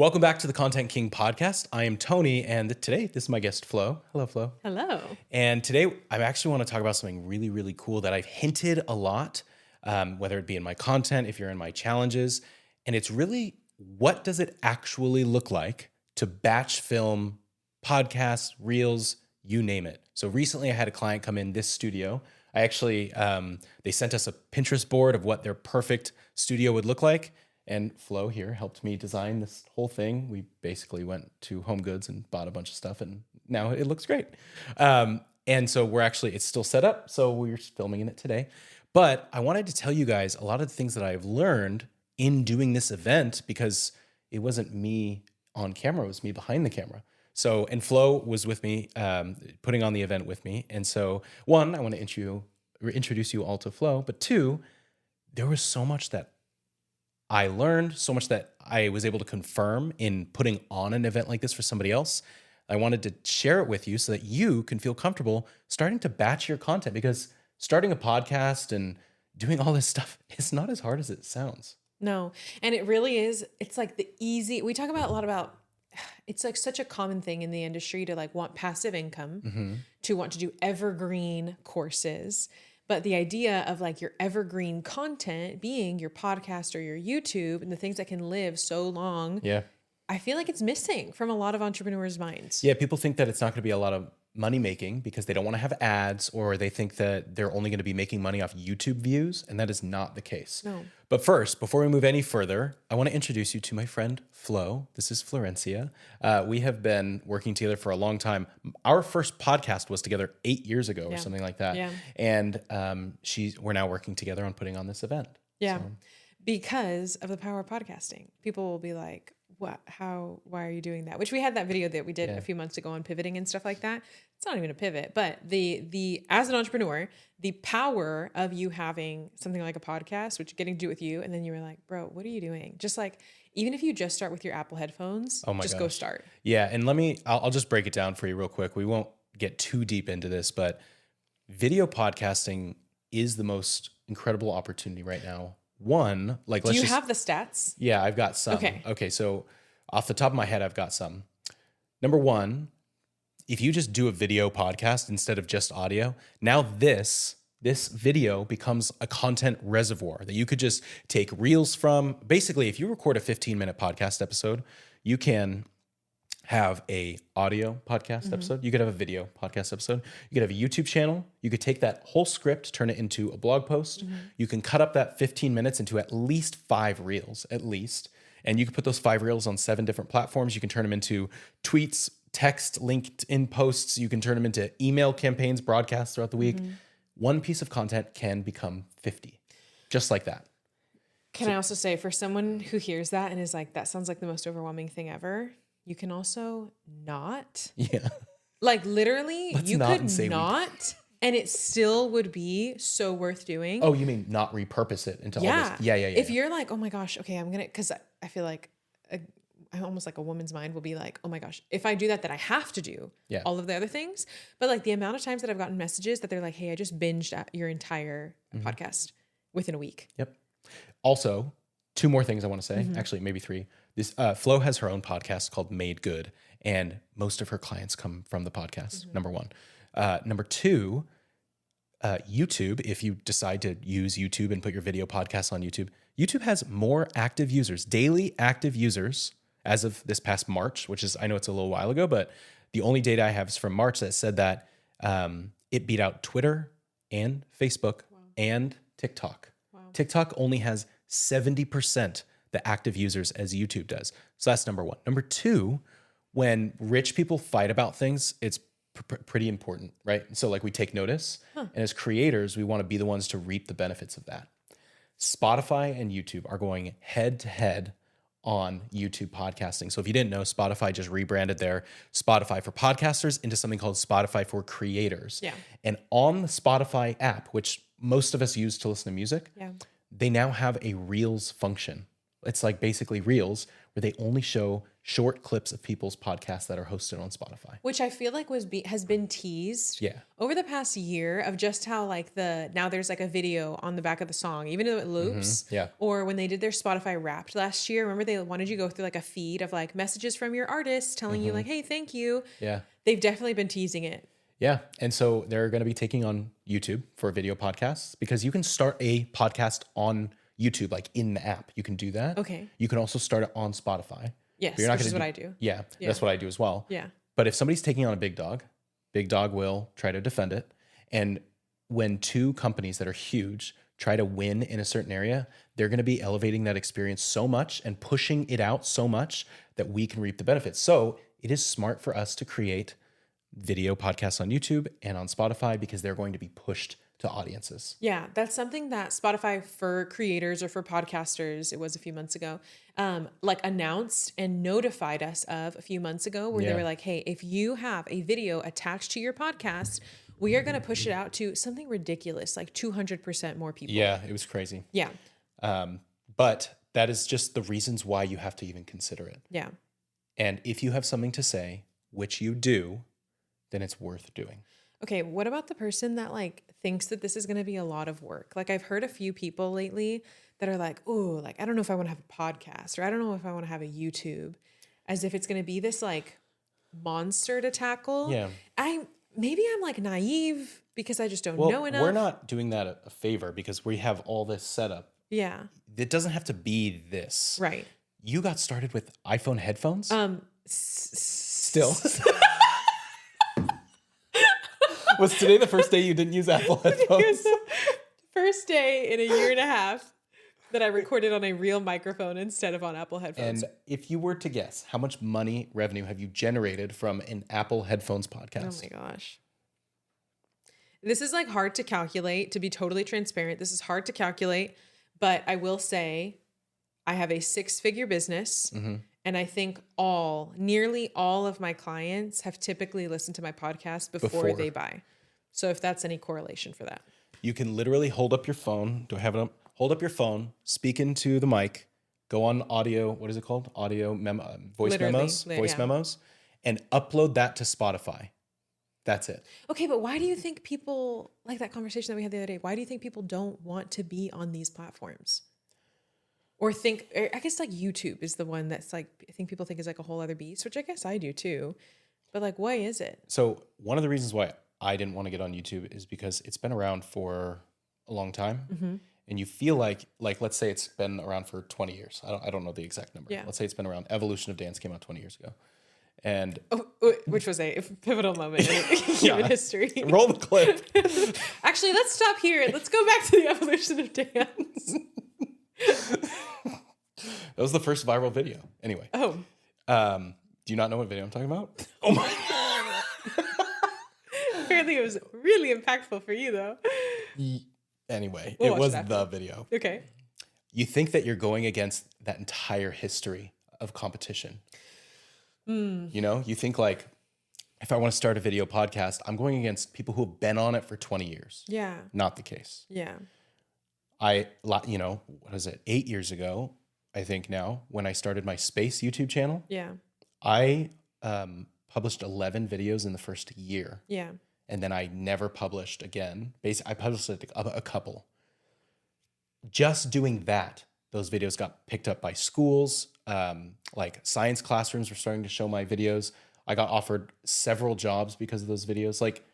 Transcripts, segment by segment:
Welcome back to the Content King podcast. I am Tony, and today this is my guest, Flo. Hello, Flo. Hello. And today I actually want to talk about something really, really cool that I've hinted a lot, whether it be in my content, if you're in my challenges. And it's really, what does it actually look like to batch film podcasts, reels, you name it. So recently I had a client come in this studio. I actually, they sent us a Pinterest board of what their perfect studio would look like. And Flo here helped me design this whole thing. We basically went to Home Goods and bought a bunch of stuff, and now it looks great. And so it's still set up, so we're filming in it today. But I wanted to tell you guys a lot of the things that I've learned in doing this event, because it wasn't me on camera, it was me behind the camera. So, and Flo was with me, putting on the event with me. And so, one, I want to introduce you all to Flo, but two, there was so much that I learned, so much that I was able to confirm in putting on an event like this for somebody else. I wanted to share it with you so that you can feel comfortable starting to batch your content, because starting a podcast and doing all this stuff is not as hard as it sounds. No, and it really is. It's like we talk about a lot about, it's like such a common thing in the industry to like want passive income, to want to do evergreen courses. But the idea of like your evergreen content being your podcast or your YouTube and the things that can live so long, I feel like it's missing from a lot of entrepreneurs' minds. Yeah, people think that it's not going to be a lot of money making because they don't want to have ads, or they think that they're only going to be making money off YouTube views, and that is not the case. No. But first, before we move any further, I want to introduce you to my friend Flo. This is Florencia. We have been working together for a long time. Our first podcast was together 8 years ago or something like that. Yeah. And we're now working together on putting on this event. Yeah. So. Because of the power of podcasting. People will be like, why are you doing that? Which we had that video that we did a few months ago on pivoting and stuff like that. It's not even a pivot, but the as an entrepreneur, the power of you having something like a podcast, which getting to do it with you, and then you were like, bro, what are you doing? Just like, even if you just start with your Apple headphones, go start. Yeah. And I'll just break it down for you real quick. We won't get too deep into this, but video podcasting is the most incredible opportunity right now. One, like, do you have the stats? Yeah, I've got some. Okay. So off the top of my head, I've got some. Number one, if you just do a video podcast instead of just audio, now this video becomes a content reservoir that you could just take reels from. Basically, if you record a 15-minute podcast episode, you can have a audio podcast episode. You could have a video podcast episode. You could have a YouTube channel. You could take that whole script, turn it into a blog post. You can cut up that 15 minutes into at least 5 reels, at least. And you can put those 5 reels on 7 different platforms. You can turn them into tweets, text, LinkedIn posts. You can turn them into email campaigns, broadcasts throughout the week. One piece of content can become 50, just like that. Can I also say, for someone who hears that and is like, that sounds like the most overwhelming thing ever, you can also not. Yeah. Like literally, you could not, and it still would be so worth doing. Oh, you mean not repurpose it into all this? Yeah. If you're like, oh my gosh, okay, because I feel like almost like a woman's mind will be like, oh my gosh, if I do that, then I have to do all of the other things. But like the amount of times that I've gotten messages that they're like, hey, I just binged your entire podcast within a week. Yep. Also, 2 more things I want to say. Actually, maybe 3. This Flo has her own podcast called Made Good, and most of her clients come from the podcast. Number 1. Number 2, YouTube. If you decide to use YouTube and put your video podcast on YouTube, YouTube has more active users, daily active users, as of this past March, which is, I know it's a little while ago, but the only data I have is from March that said that it beat out Twitter and Facebook and TikTok. Wow. TikTok only has 70% the active users as YouTube does. So that's number 1. Number 2, when rich people fight about things, it's pretty important, right? So like we take notice, and as creators, we want to be the ones to reap the benefits of that. Spotify and YouTube are going head to head on YouTube podcasting. So if you didn't know, Spotify just rebranded their Spotify for podcasters into something called Spotify for creators. Yeah. And on the Spotify app, which most of us use to listen to music, they now have a Reels function. It's like basically Reels, where they only show short clips of people's podcasts that are hosted on Spotify. Which I feel like has been teased Yeah. over the past year of just how like now there's like a video on the back of the song, even though it loops. Yeah. Or when they did their Spotify Wrapped last year, remember they wanted you to go through like a feed of like messages from your artist telling you like, hey, thank you. Yeah. They've definitely been teasing it. Yeah. And so they're going to be taking on YouTube for video podcasts, because you can start a podcast on YouTube, like in the app. You can do that. Okay. You can also start it on Spotify. Yes, But you're not which is gonna what I do. Yeah, that's what I do as well. Yeah. But if somebody's taking on a big dog will try to defend it. And when two companies that are huge try to win in a certain area, they're going to be elevating that experience so much and pushing it out so much that we can reap the benefits. So it is smart for us to create video podcasts on YouTube and on Spotify, because they're going to be pushed to audiences. Yeah, that's something that Spotify for creators or for podcasters, it was a few months ago, like announced and notified us of a few months ago, where they were like, hey, if you have a video attached to your podcast, we are going to push it out to something ridiculous, like 200% more people. Yeah, it was crazy. Yeah. But that is just the reasons why you have to even consider it. Yeah. And if you have something to say, which you do, then it's worth doing. Okay, what about the person that like thinks that this is going to be a lot of work? Like I've heard a few people lately that are like, "Oh, like I don't know if I want to have a podcast, or I don't know if I want to have a YouTube," as if it's going to be this like monster to tackle. Yeah. Maybe I'm like naive because I just don't Well, know enough. we're not doing that a favor, because we have all this set up. Yeah. It doesn't have to be this. Right. You got started with iPhone headphones? Still. Was today the first day you didn't use Apple headphones? First day in a year and a half that I recorded on a real microphone instead of on Apple headphones. And if you were to guess, how much revenue have you generated from an Apple headphones podcast? Oh my gosh. This is like hard to calculate, to be totally transparent. This is hard to calculate, but I will say I have a 6-figure business. Mm-hmm. And I think nearly all of my clients have typically listened to my podcast before they buy. So if that's any correlation for that. You can literally hold up your phone. Do I have it up? Hold up your phone, speak into the mic, go on audio, what is it called? Audio memo, voice memos, and upload that to Spotify. That's it. Okay, but why do you think people, like that conversation that we had the other day, why do you think people don't want to be on these platforms? Or I guess like YouTube is the one that's like, I think people think is like a whole other beast, which I guess I do too. But like, why is it? So one of the reasons why I didn't want to get on YouTube is because it's been around for a long time. Mm-hmm. And you feel like let's say it's been around for 20 years. I don't know the exact number. Yeah. Let's say it's been around. Evolution of Dance came out 20 years ago. And which was a pivotal moment in human history. Roll the clip. Actually, let's stop here. Let's go back to the evolution of dance. That was the first viral video. Anyway. Oh. Do you not know what video I'm talking about? Oh my God. Apparently it was really impactful for you though. Anyway, it was the video. Okay. You think that you're going against that entire history of competition. You know, you think like, if I want to start a video podcast, I'm going against people who have been on it for 20 years. Yeah. Not the case. Yeah. What is it? 8 years ago, I think now, when I started my space YouTube channel. Yeah. I published 11 videos in the first year. Yeah. And then I never published again. Basically, I published a couple. Just doing that, those videos got picked up by schools. Like science classrooms were starting to show my videos. I got offered several jobs because of those videos. Like,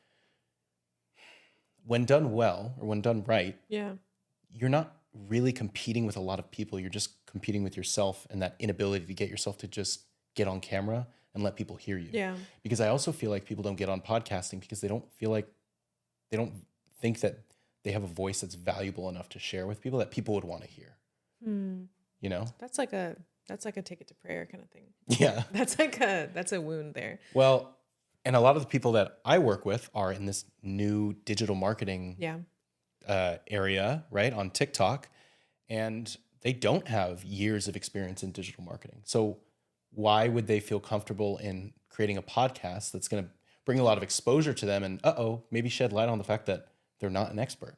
when done well, or when done right, yeah, you're not really competing with a lot of people. You're just competing with yourself and that inability to get yourself to just get on camera and let people hear you. Yeah. Because I also feel like people don't get on podcasting because they don't think that they have a voice that's valuable enough to share with people that people would want to hear. You know? That's like a take it to prayer kind of thing. Yeah. That's a wound there. Well, and a lot of the people that I work with are in this new digital marketing area, right? On TikTok. And they don't have years of experience in digital marketing. So why would they feel comfortable in creating a podcast that's going to bring a lot of exposure to them and maybe shed light on the fact that they're not an expert?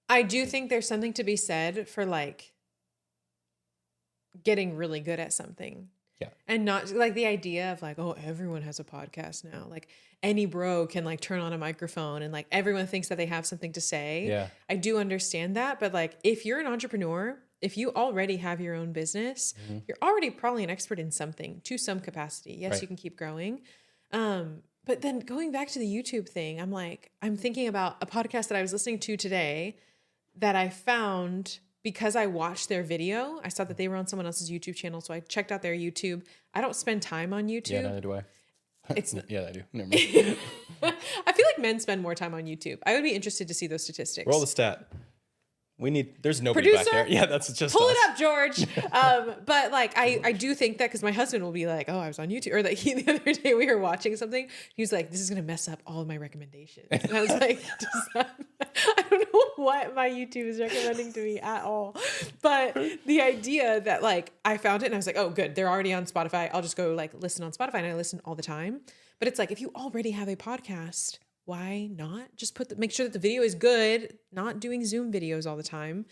I do think there's something to be said for like getting really good at something. Yeah. And not like the idea of like, oh, everyone has a podcast now. Like any bro can like turn on a microphone and like everyone thinks that they have something to say. Yeah. I do understand that. But like if you're an entrepreneur, if you already have your own business, you're already probably an expert in something to some capacity. Yes, Right. you can keep growing. But then going back to the YouTube thing, I'm thinking about a podcast that I was listening to today that I found because I watched their video. I saw that they were on someone else's YouTube channel, so I checked out their YouTube. I don't spend time on YouTube. Yeah, neither do I. It's Yeah, I do. Never mind. I feel like men spend more time on YouTube. I would be interested to see those statistics. Roll the stat. There's nobody back Producer? there. Yeah, that's just Pull us. it up, George. But like, I do think that because my husband will be like, oh, I was on YouTube. Or like the other day we were watching something. He was like, this is going to mess up all of my recommendations. And I was like, I don't know what my YouTube is recommending to me at all. But the idea that like, I found it and I was like, oh, good. They're already on Spotify. I'll just go like listen on Spotify. And I listen all the time. But it's like, if you already have a podcast, why not just make sure that the video is good, not doing Zoom videos all the time,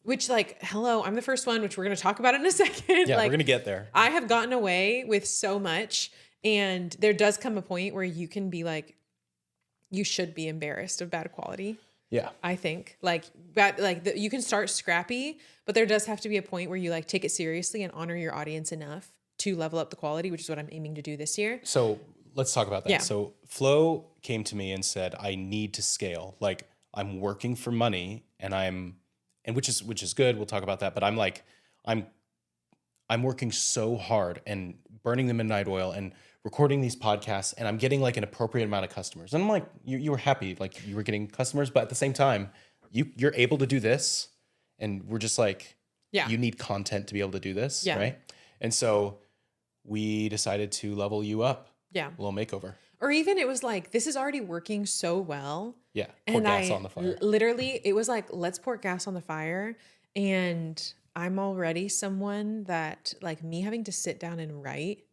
which like, hello, I'm the first one, which we're going to talk about in a second. Yeah, like, we're going to get there. I have gotten away with so much, and there does come a point where you can be like, you should be embarrassed of bad quality. Yeah. I think you can start scrappy, but there does have to be a point where you like take it seriously and honor your audience enough to level up the quality, which is what I'm aiming to do this year. So let's talk about that. Yeah. So Flo came to me and said, I need to scale. Like I'm working for money and which is good. We'll talk about that. But I'm like, I'm working so hard and burning the midnight oil and recording these podcasts, and I'm getting like an appropriate amount of customers. And I'm like, you were happy, like you were getting customers, but at the same time, you're able to do this. And we're just like, Yeah. you need content to be able to do this. Yeah. Right. And so we decided to level you up. Yeah. A little makeover. Or even it was like, this is already working so well. Yeah. Pour And gas on the fire. Literally, it was like, let's pour gas on the fire. And I'm already someone that like me having to sit down and write,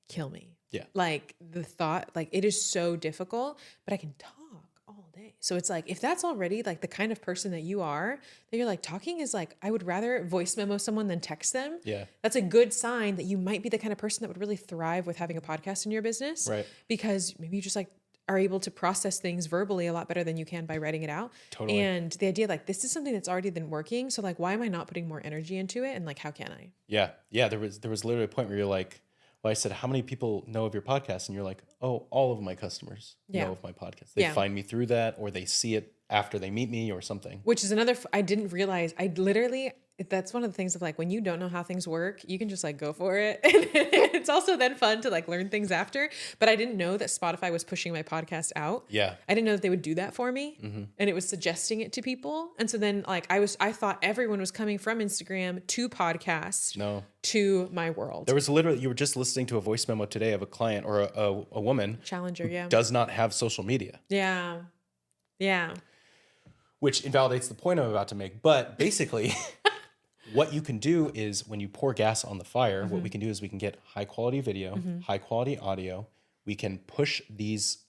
kill me. Yeah. Like the thought, like it is so difficult, but I can talk all day. So it's like, if that's already like the kind of person that you are, that you're like talking is like, I would rather voice memo someone than text them. Yeah. That's a good sign that you might be the kind of person that would really thrive with having a podcast in your business. Right. Because maybe you just like are able to process things verbally a lot better than you can by writing it out. Totally. And the idea like this is something that's already been working. So like, why am I not putting more energy into it? And like, how can I? Yeah. Yeah. There was literally a point where you're like, well, I said, how many people know of your podcast? And you're like, oh, all of my customers know of my podcast. They find me through that, or they see it after they meet me or something. Which is another, I didn't realize, that's one of the things of like, when you don't know how things work, you can just like go for it. And it's also then fun to like learn things after. But I didn't know that Spotify was pushing my podcast out. Yeah. I didn't know that they would do that for me. And it was suggesting it to people. And so then like, I thought everyone was coming from Instagram to podcast. No. To my world. There was literally, you were just listening to a voice memo today of a client or a woman. Challenger, yeah. Does not have social media. Yeah. Yeah. Which invalidates the point I'm about to make. But basically, what you can do is when you pour gas on the fire, what we can do is we can get high quality video, high quality audio. We can push these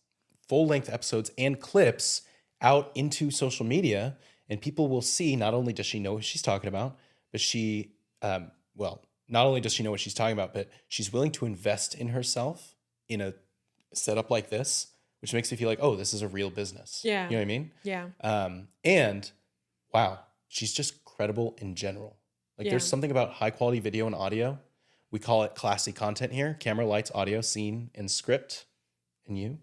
full length episodes and clips out into social media, and people will see not only does she know what she's talking about, but not only does she know what she's talking about, but she's willing to invest in herself in a setup like this, which makes me feel like, oh, this is a real business. Yeah. You know what I mean? Yeah. And wow, she's just credible in general. Like there's something about high quality video and audio. We call it classy content here: camera, lights, audio, scene, and script, and you.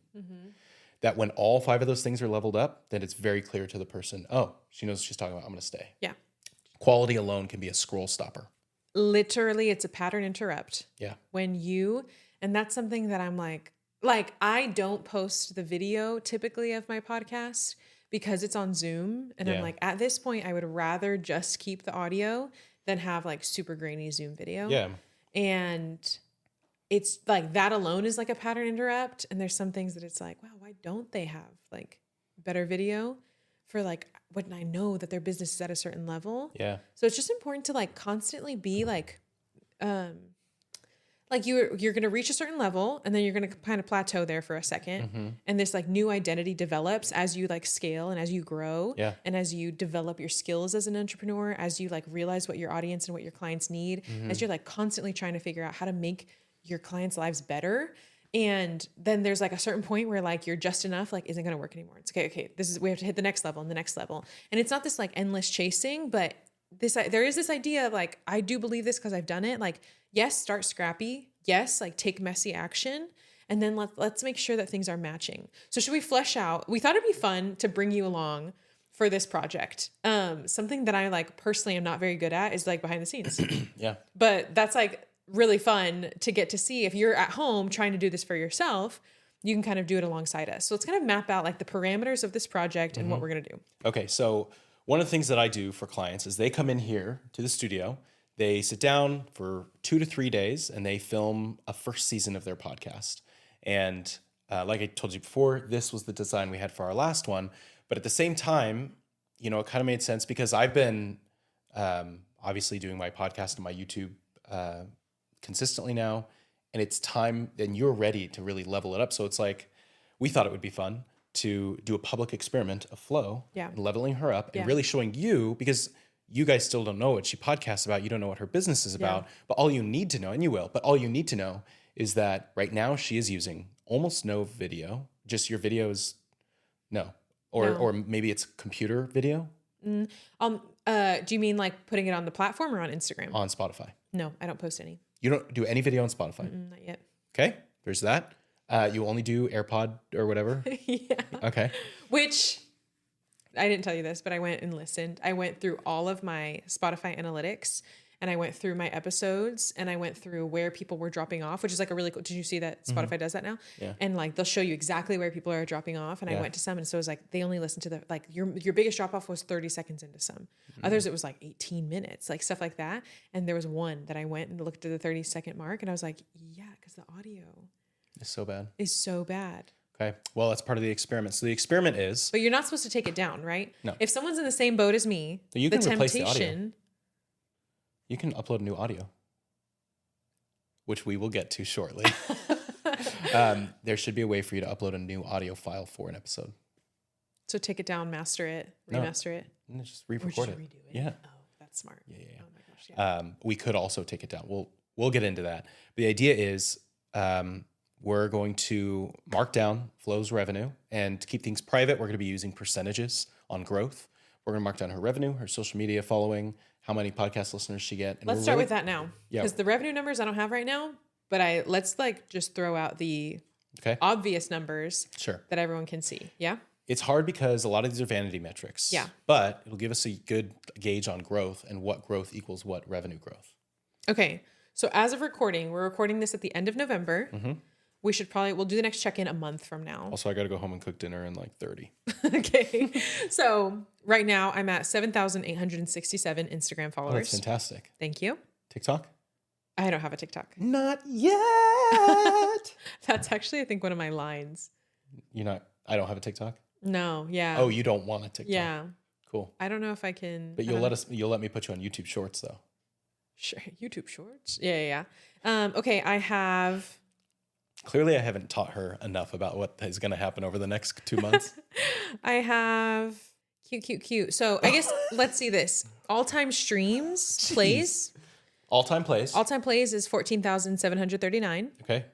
That when all 5 of those things are leveled up, then it's very clear to the person, oh, she knows what she's talking about. I'm going to stay. Yeah. Quality alone can be a scroll stopper. Literally, it's a pattern interrupt. Yeah. And that's something that I'm like I don't post the video typically of my podcast because it's on Zoom. And I'm like, at this point, I would rather just keep the audio than have like super grainy Zoom video. Yeah. And it's like that alone is like a pattern interrupt. And there's some things that it's like, wow, why don't they have like better video for like when I know that their business is at a certain level? Yeah. So it's just important to like constantly be like like you're going to reach a certain level and then you're going to kind of plateau there for a second. And this like new identity develops as you like scale and as you grow and as you develop your skills as an entrepreneur, as you like realize what your audience and what your clients need, as you're like constantly trying to figure out how to make your clients' lives better. And then there's like a certain point where like you're just enough, like isn't going to work anymore. It's okay. We have to hit the next level and the next level. And it's not this like endless chasing, but there is this idea of like, I do believe this because I've done it. Like, yes, start scrappy. Yes, like take messy action. And then let's make sure that things are matching. So should we flesh out? We thought it'd be fun to bring you along for this project. Something that I like personally am not very good at is like behind the scenes. Yeah. But that's like really fun to get to see. If you're at home trying to do this for yourself, you can kind of do it alongside us. So let's kind of map out like the parameters of this project and what we're going to do. Okay. So one of the things that I do for clients is they come in here to the studio, they sit down for 2 to 3 days and they film a first season of their podcast. And like I told you before, this was the design we had for our last one. But at the same time, you know, it kind of made sense because I've been obviously doing my podcast and my YouTube consistently now. And it's time, and you're ready to really level it up. So it's like, we thought it would be fun to do a public experiment of Flo and leveling her up and really showing you, because you guys still don't know what she podcasts about. You don't know what her business is about, but all you need to know, and you will, but all you need to know is that right now she is using almost no video, just your videos. Or maybe it's computer video. Do you mean like putting it on the platform or on Instagram? On Spotify. No, I don't post any. You don't do any video on Spotify? Not yet. Okay, there's that. You only do AirPod or whatever? Yeah. Okay. Which, I didn't tell you this, but I went and listened. I went through all of my Spotify analytics and I went through my episodes and I went through where people were dropping off, which is like a really cool, did you see that Spotify does that now? Yeah. And like, they'll show you exactly where people are dropping off. And I went to some, and so it was like, they only listened to the, like your biggest drop off was 30 seconds into some. Others, it was like 18 minutes, like stuff like that. And there was one that I went and looked at the 30-second mark and I was like, yeah, because the audio It's so bad. is so bad. Okay. Well, that's part of the experiment. So the experiment is, But you're not supposed to take it down, right? No. If someone's in the same boat as me, So you can replace the audio. temptation, you can upload new audio, which we will get to shortly. There should be a way for you to upload a new audio file for an episode. so take it down, master it, No. remaster it, And then just or re-record just it. redo it. Yeah. Oh, that's smart. Yeah. Oh my gosh. Yeah. We could also take it down. We'll get into that. But the idea is we're going to mark down Flo's revenue, and to keep things private, we're going to be using percentages on growth. We're going to mark down her revenue, her social media following, how many podcast listeners she get. And Let's start with that now, Yeah. because the revenue numbers I don't have right now. But let's like just throw out the Okay. obvious numbers Sure. that everyone can see. Yeah. It's hard because a lot of these are vanity metrics. Yeah. But it'll give us a good gauge on growth and what growth equals what revenue growth. Okay. So as of recording, we're recording this at the end of November. We'll do the next check-in a month from now. Also, I got to go home and cook dinner in like 30. Okay. So right now I'm at 7,867 Instagram Oh, followers. that's fantastic. Thank you. TikTok? I don't have a TikTok. Not yet. That's actually, I think, one of my lines. I don't have a TikTok? No. Yeah. Oh, you don't want a TikTok? yeah. Cool. I don't know if I can. But I don't know. you'll let me put you on YouTube Shorts though. Sure. YouTube Shorts. Yeah. Okay. I have. Clearly, I haven't taught her enough about what is going to happen over the next 2 months. I have cute. So I guess let's see this. All-time streams, plays. All-time plays. All-time plays is 14,739. Okay.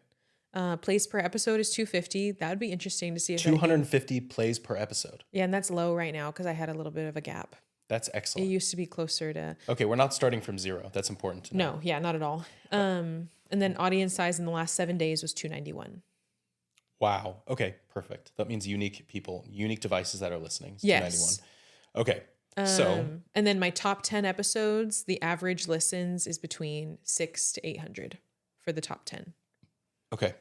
Plays per episode is 250. That would be interesting to see if 250 plays per episode. Yeah, and that's low right now because I had a little bit of a gap. That's It excellent. used to be closer to. Okay, we're not starting from zero. That's important to know. No, yeah, not at all. And then audience size in the last 7 days was 291. Wow. Okay, perfect. That means unique people, unique devices that are listening. It's Yes. 291. Okay. So And then my top 10 episodes, the average listens is between 600 to 800 for the top 10. okay.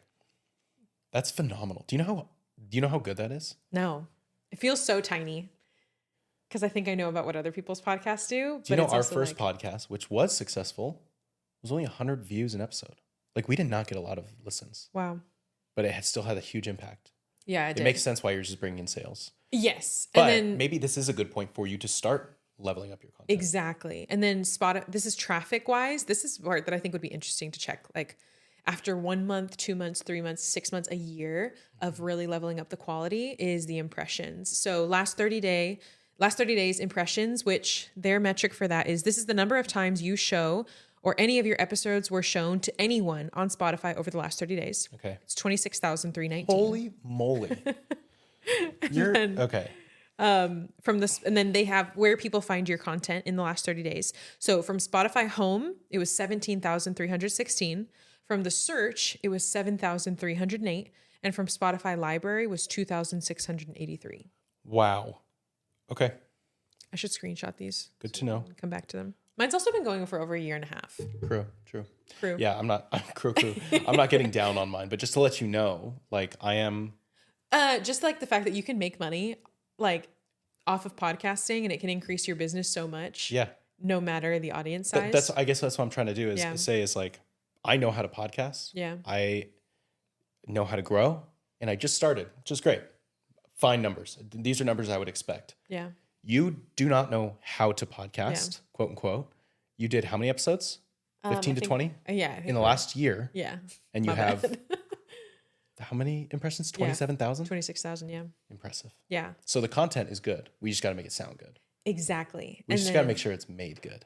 That's phenomenal. Do you know how good that is? No, it feels so tiny because I think I know about what other people's podcasts do. Do you know it's our also first like, podcast, which was successful, was only 100 views an episode. Like we did not get a lot of listens, Wow. but it had still had a huge impact. Yeah, it It did. makes sense why you're just bringing in sales. Yes. But And then maybe this is a good point for you to start leveling up your content. exactly. And then this is traffic wise. This is part that I think would be interesting to check. Like after 1 month, 2 months, 3 months, 6 months, a year of really leveling up the quality is the impressions. So last 30 days impressions, which their metric for that is, this is the number of times you show or any of your episodes were shown to anyone on Spotify over the last 30 days. Okay. It's 26,319. Holy moly. Okay. From this, and then they have where people find your content in the last 30 days. So from Spotify home, it was 17,316. From the search, it was 7,308. And from Spotify library was 2,683. Wow. Okay. I should screenshot these. Good to know. Come back to them. Mine's also been going for over a year and a half. True. Yeah, I'm not I'm not getting down on mine, but just to let you know, like I am just like the fact that you can make money like off of podcasting and it can increase your business so much. Yeah. No matter the audience size. I guess that's what I'm trying to do is like, I know how to podcast. Yeah. I know how to grow, and I just started, which is great. Fine numbers. These are numbers I would expect. Yeah. You do not know how to podcast, quote unquote. You did how many episodes? 15 to 20? Yeah. In the last year. Yeah. And you have how many impressions? 27,000? 26,000, yeah. Impressive. Yeah. So the content is good. We just got to make it sound good. Exactly. We just got to make sure it's made good.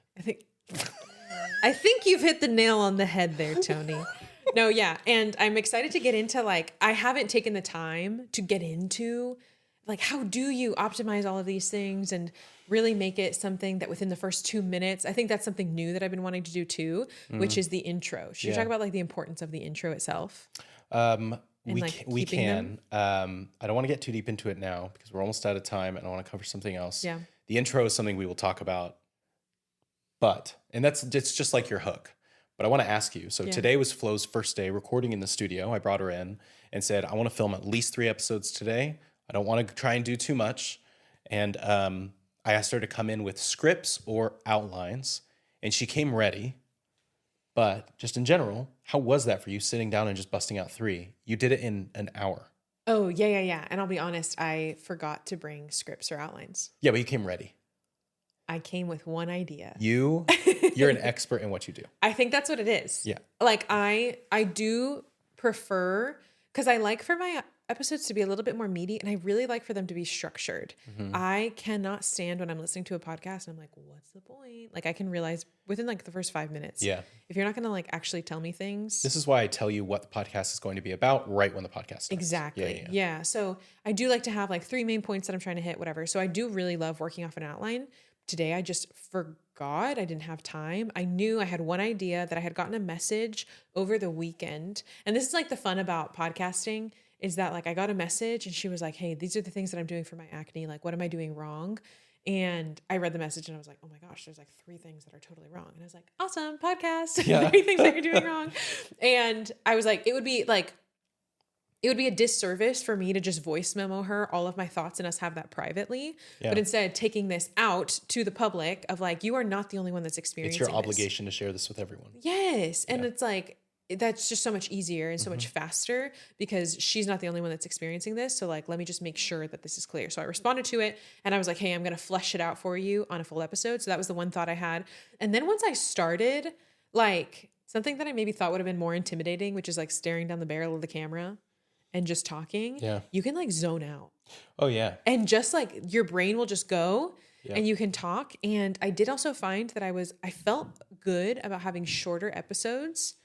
I think you've hit the nail on the head there, Tony. No, yeah. And I'm excited to get into like, I haven't taken the time to get into like, how do you optimize all of these things and really make it something that within the first 2 minutes, I think that's something new that I've been wanting to do too, which is the intro. Should you talk about like the importance of the intro itself? We can. I don't want to get too deep into it now because we're almost out of time and I want to cover something else. Yeah. The intro is something we will talk about, it's just like your hook. But I want to ask you. So today was Flo's first day recording in the studio. I brought her in and said, I want to film at least 3 episodes today. I don't want to try and do too much. And I asked her to come in with scripts or outlines, and she came ready. But just in general, how was that for you sitting down and just busting out 3? You did it in an hour. Oh, yeah. And I'll be honest, I forgot to bring scripts or outlines. Yeah, but you came ready. I came with one idea. You're an expert in what you do. I think that's what it is. Yeah. Like I do prefer, because I like for my episodes to be a little bit more meaty, and I really like for them to be structured. I cannot stand when I'm listening to a podcast and I'm like, what's the point? Like I can realize within like the first 5 minutes. Yeah. If you're not going to like actually tell me things. This is why I tell you what the podcast is going to be about right when the podcast starts. Exactly. Yeah. So I do like to have like 3 main points that I'm trying to hit, whatever. So I do really love working off an outline. Today, I just forgot. I didn't have time. I knew I had one idea that I had gotten a message over the weekend. And this is like the fun about podcasting is that like I got a message and she was like, hey, these are the things that I'm doing for my acne. Like, what am I doing wrong? And I read the message and I was like, oh my gosh, there's like 3 things that are totally wrong. And I was like, awesome, podcast. Yeah. 3 things that you're doing wrong. And I was like, it would be a disservice for me to just voice memo her all of my thoughts and us have that privately. Yeah. But instead taking this out to the public of like, you are not the only one that's experiencing this. It's your obligation to share this with everyone. Yes. And it's like, that's just so much easier and so much faster because she's not the only one that's experiencing this. So like, let me just make sure that this is clear. So I responded to it and I was like, hey, I'm going to flesh it out for you on a full episode. So that was the one thought I had. And then once I started, like something that I maybe thought would have been more intimidating, which is like staring down the barrel of the camera and just talking, you can like zone out. Oh yeah. And just like your brain will just go and you can talk. And I did also find that I felt good about having shorter episodes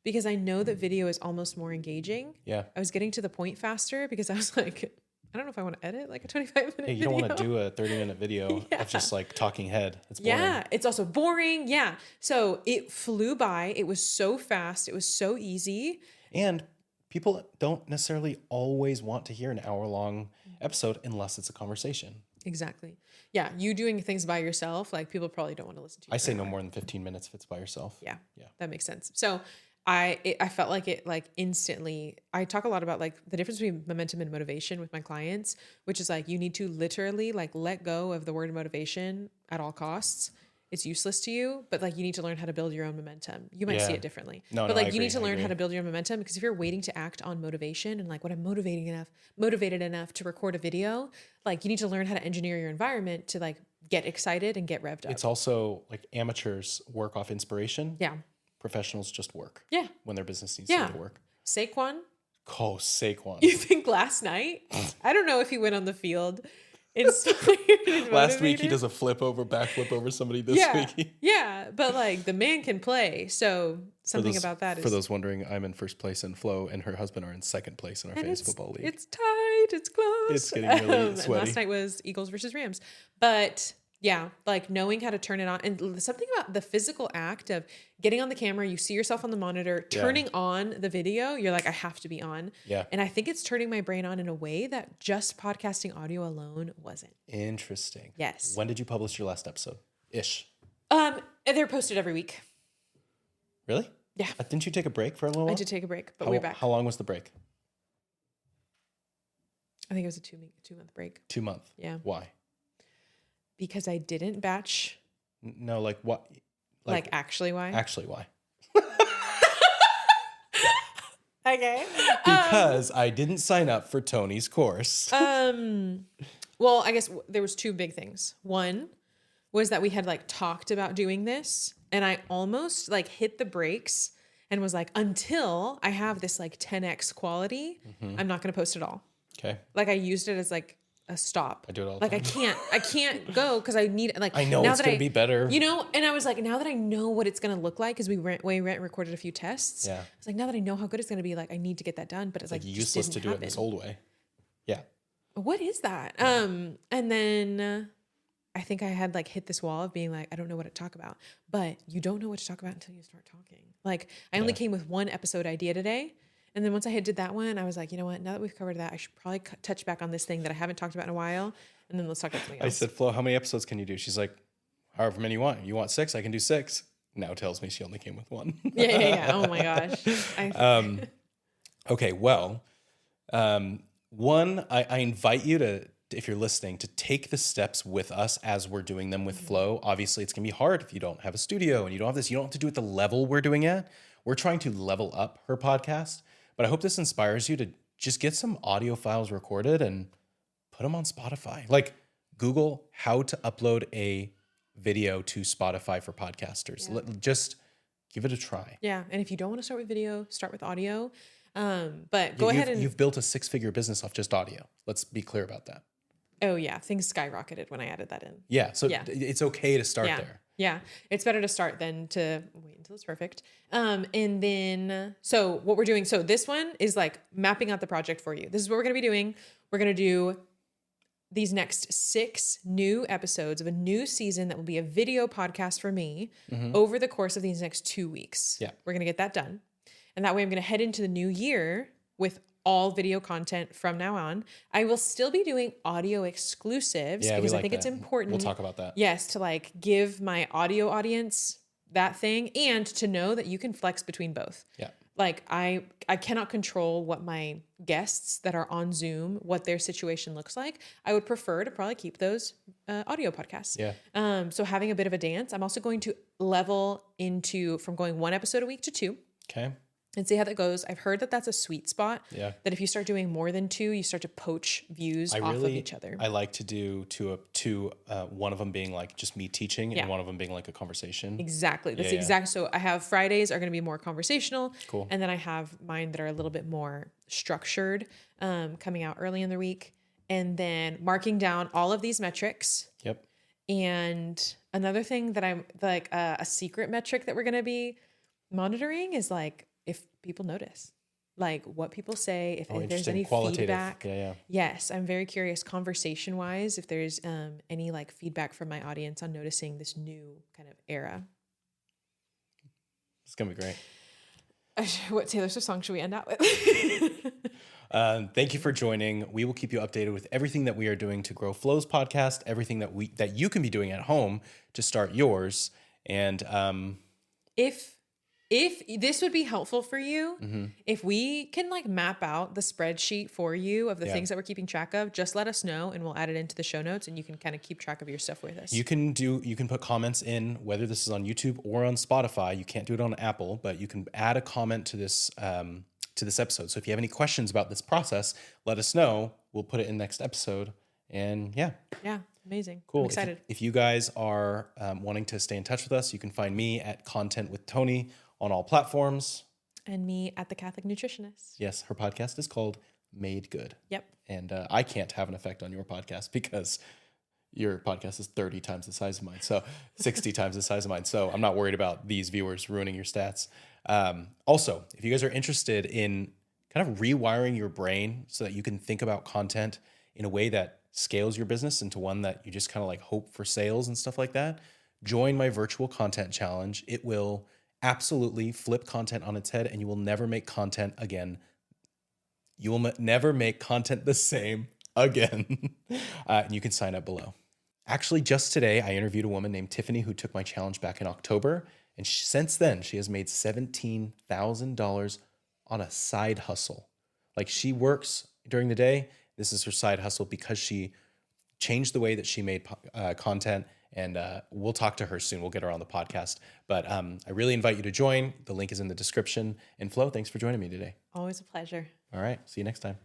because I know that video is almost more engaging. Yeah. I was getting to the point faster because I was like, I don't know if I want to edit like a 25-minute video. You don't want to do a 30-minute video of just like talking head. It's boring. Yeah, it's also boring. Yeah. So it flew by. It was so fast. It was so easy. And people don't necessarily always want to hear an hour-long episode unless it's a conversation. Exactly. Yeah. You doing things by yourself, like people probably don't want to listen to you. I say no more than 15 minutes if it's by yourself. Yeah. That makes sense. So I felt like it like instantly, I talk a lot about like the difference between momentum and motivation with my clients, which is like, you need to literally like let go of the word motivation at all costs. It's useless to you, but like you need to learn how to build your own momentum. You might see it differently, but like you need to learn how to build your own momentum because if you're waiting to act on motivation and like when I'm motivated enough to record a video, like you need to learn how to engineer your environment to like get excited and get revved up. It's also like amateurs work off inspiration. Yeah. professionals just work. Yeah. When their business needs Yeah. to work. Saquon, Oh, Saquon. you think last night? I don't know if he went on the field. Inspired and Last week he motivated. does a backflip over somebody. This Yeah, week. yeah, but like the man can play, so something those- about that is. For those wondering, I'm in first place in Flo, and her husband are in second place in our and fantasy football league. It's tight. It's close. It's getting really And sweaty. last night was Eagles versus Rams, but yeah, like knowing how to turn it on and something about the physical act of getting on the camera, you see yourself on the monitor, turning on the video. You're like, I have to be on. Yeah. And I think it's turning my brain on in a way that just podcasting audio alone wasn't. Interesting. Yes. When did you publish your last episode? Ish. They're posted every week. Really? Yeah. Didn't you take a break for a little while? I did take a break, but how, we're back. How long was the break? I think it was a 2-month break. 2 months. Yeah. Why? Because I didn't batch. No, like what? Like actually why? Actually, why? Okay. Because I didn't sign up for Tony's course. Well, I guess there was two big things. One was that we had like talked about doing this, and I almost like hit the brakes and was like, until I have this like 10x quality, I'm not going to post at all. Okay. Like I used it as like a stop. I do it all the Like time. I can't go because I need like I know now it's that going to be better. You know, and I was like, now that I know what it's going to look like, because we went and recorded a few tests. Yeah. I was like, now that I know how good it's going to be, like I need to get that done. But it's like just useless to didn't do it happen. this old way. Yeah. What is that? And then I think I had like hit this wall of being like, I don't know what to talk about. But you don't know what to talk about until you start talking. Like I only came with one episode idea today. And then once I did that one, I was like, you know what? Now that we've covered that, I should probably touch back on this thing that I haven't talked about in a while. And then let's talk about something I else. said, Flo, how many episodes can you do? She's like, however many you want. You want 6? I can do 6. Now tells me she only came with 1. Yeah. Oh my gosh. Okay, well, one, I invite you to, if you're listening, to take the steps with us as we're doing them with Flo. Obviously, it's going to be hard if you don't have a studio and you don't have this. You don't have to do it the level we're doing it. We're trying to level up her podcast, but I hope this inspires you to just get some audio files recorded and put them on Spotify. Like Google how to upload a video to Spotify for podcasters. Just give it a try. Yeah. And if you don't want to start with video, start with audio. But go ahead and You've built a 6-figure business off just audio. Let's be clear about that. oh yeah, things skyrocketed when I added that in. Yeah. So Yeah. it's okay to start Yeah. there. Yeah. It's better to start than to wait until it's perfect. And then, so what we're doing, so this one is like mapping out the project for you. This is what we're going to be doing. We're going to do these next 6 new episodes of a new season that will be a video podcast for me over the course of these next 2 weeks. Yeah. We're going to get that done. And that way I'm going to head into the new year with all video content from now on. I will still be doing audio exclusives Yeah, because we I like think it's that. important. We'll talk about that. Yes, to like give my audio audience that thing and to know that you can flex between both. Yeah. Like I cannot control what my guests that are on Zoom, what their situation looks like. I would prefer to probably keep those audio podcasts. Yeah. So having a bit of a dance. I'm also going to level into from going 1 episode a week to 2 Okay. and see how that goes. I've heard that that's a sweet spot. Yeah. That if you start doing more than 2, you start to poach views off of each other. I like to do two, one of them being like just me teaching Yeah. and one of them being like a conversation. Exactly. That's Yeah, yeah. exact. So I have Fridays are going to be more conversational. Cool. And then I have mine that are a little bit more structured, coming out early in the week. And then marking down all of these metrics. Yep. And another thing that I'm like a secret metric that we're going to be monitoring is like if people notice, like what people say, if there's Interesting. any Qualitative. feedback. Yeah. Yes, I'm very curious conversation wise if there's any like feedback from my audience on noticing this new kind of era. It's going to be great. What Taylor Swift song should we end out with? Thank you for joining. We will keep you updated with everything that we are doing to grow Flo's podcast, everything that you can be doing at home to start yours. And If this would be helpful for you, if we can like map out the spreadsheet for you of the things that we're keeping track of, just let us know and we'll add it into the show notes and you can kind of keep track of your stuff with us. you can put comments in, whether this is on YouTube or on Spotify. You can't do it on Apple, but you can add a comment to this episode. So if you have any questions about this process, let us know. We'll put it in next episode. And yeah, Amazing. cool. I'm excited. If you guys are wanting to stay in touch with us, you can find me at Content with Tony on all platforms. And me at The Catholic Nutritionist. Yes, her podcast is called Made Good. Yep. And I can't have an effect on your podcast because your podcast is 30 times the size of mine. So 60 times the size of mine. So I'm not worried about these viewers ruining your stats. Also, if you guys are interested in kind of rewiring your brain so that you can think about content in a way that scales your business into one that you just kind of like hope for sales and stuff like that, join my virtual content challenge. It will absolutely flip content on its head and you will never make content again. You will never make content the same again. And you can sign up below. Actually, just today, I interviewed a woman named Tiffany who took my challenge back in October. And since then, she has made $17,000 on a side hustle. Like she works during the day. This is her side hustle because she changed the way that she made content. And we'll talk to her soon. We'll get her on the podcast. But I really invite you to join. The link is in the description. And Flo, thanks for joining me today. Always a pleasure. All right. See you next time.